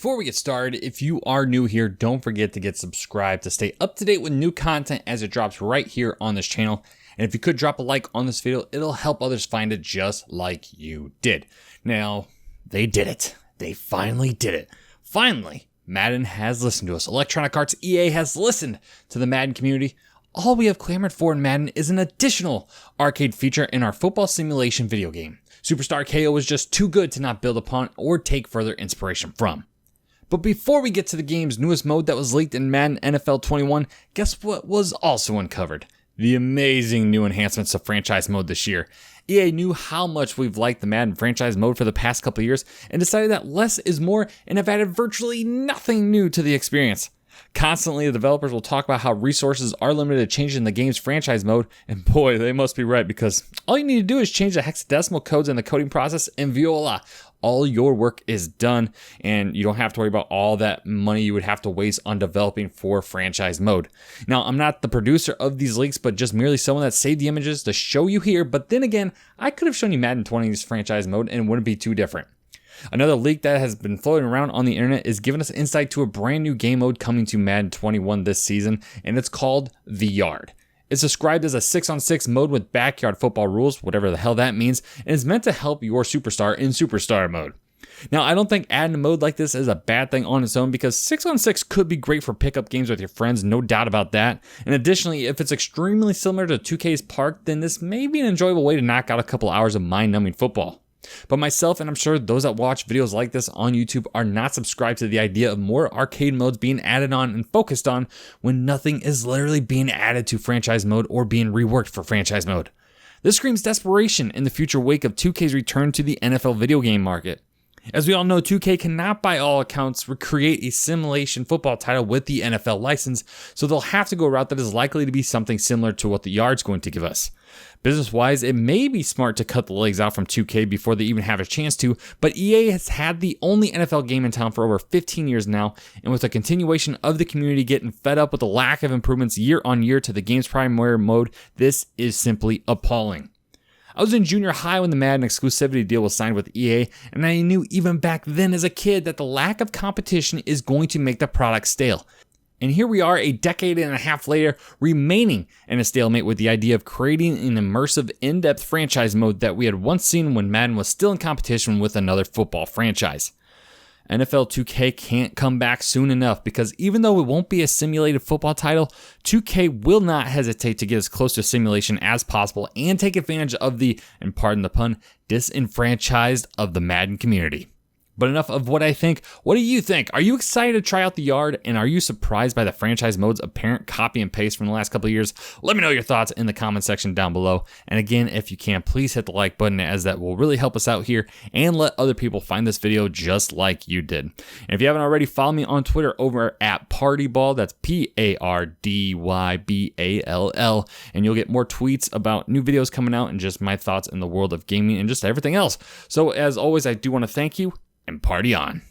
Before we get started, if you are new here, don't forget to get subscribed to stay up to date with new content as it drops right here on this channel. And if you could drop a like on this video, it'll help others find it just like you did. Now, they did it. They finally did it. Finally, Madden has listened to us. Electronic Arts EA has listened to the Madden community. All we have clamored for in Madden is an additional arcade feature in our football simulation video game. Superstar KO was just too good to not build upon or take further inspiration from. But before we get to the game's newest mode that was leaked in Madden NFL 21, guess what was also uncovered? The amazing new enhancements to franchise mode this year. EA knew how much we've liked the Madden franchise mode for the past couple years and decided that less is more and have added virtually nothing new to the experience. Constantly, the developers will talk about how resources are limited to changing the game's franchise mode, and boy, they must be right, because all you need to do is change the hexadecimal codes in the coding process, and voila, all your work is done, and you don't have to worry about all that money you would have to waste on developing for franchise mode. Now, I'm not the producer of these leaks, but just merely someone that saved the images to show you here, but then again, I could have shown you Madden 20's franchise mode, and it wouldn't be too different. Another leak that has been floating around on the internet is giving us insight to a brand new game mode coming to Madden 21 this season, and it's called The Yard. It's described as a 6-on-6 mode with backyard football rules, whatever the hell that means, and is meant to help your superstar in superstar mode. Now, I don't think adding a mode like this is a bad thing on its own, because 6-on-6 could be great for pickup games with your friends, no doubt about that. And additionally, if it's extremely similar to 2K's Park, then this may be an enjoyable way to knock out a couple hours of mind-numbing football. But myself, and I'm sure those that watch videos like this on YouTube, are not subscribed to the idea of more arcade modes being added on and focused on when nothing is literally being added to franchise mode or being reworked for franchise mode. This screams desperation in the future wake of 2K's return to the NFL video game market. As we all know, 2K cannot by all accounts recreate a simulation football title with the NFL license, so they'll have to go a route that is likely to be something similar to what the Yard's going to give us. Business-wise, it may be smart to cut the legs out from 2K before they even have a chance to, but EA has had the only NFL game in town for over 15 years now, and with a continuation of the community getting fed up with the lack of improvements year on year to the game's primary mode, this is simply appalling. I was in junior high when the Madden exclusivity deal was signed with EA, and I knew even back then as a kid that the lack of competition is going to make the product stale. And here we are a decade and a half later, remaining in a stalemate with the idea of creating an immersive, in-depth franchise mode that we had once seen when Madden was still in competition with another football franchise. NFL 2K can't come back soon enough, because even though it won't be a simulated football title, 2K will not hesitate to get as close to simulation as possible and take advantage of the, and pardon the pun, disenfranchised of the Madden community. But enough of what I think. What do you think? Are you excited to try out The Yard? And are you surprised by the franchise mode's apparent copy and paste from the last couple of years? Let me know your thoughts in the comment section down below. And again, if you can, please hit the like button, as that will really help us out here and let other people find this video just like you did. And if you haven't already, follow me on Twitter over at Pardyball. That's PARDYBALL. And you'll get more tweets about new videos coming out and just my thoughts in the world of gaming and just everything else. So as always, I do want to thank you, and party on.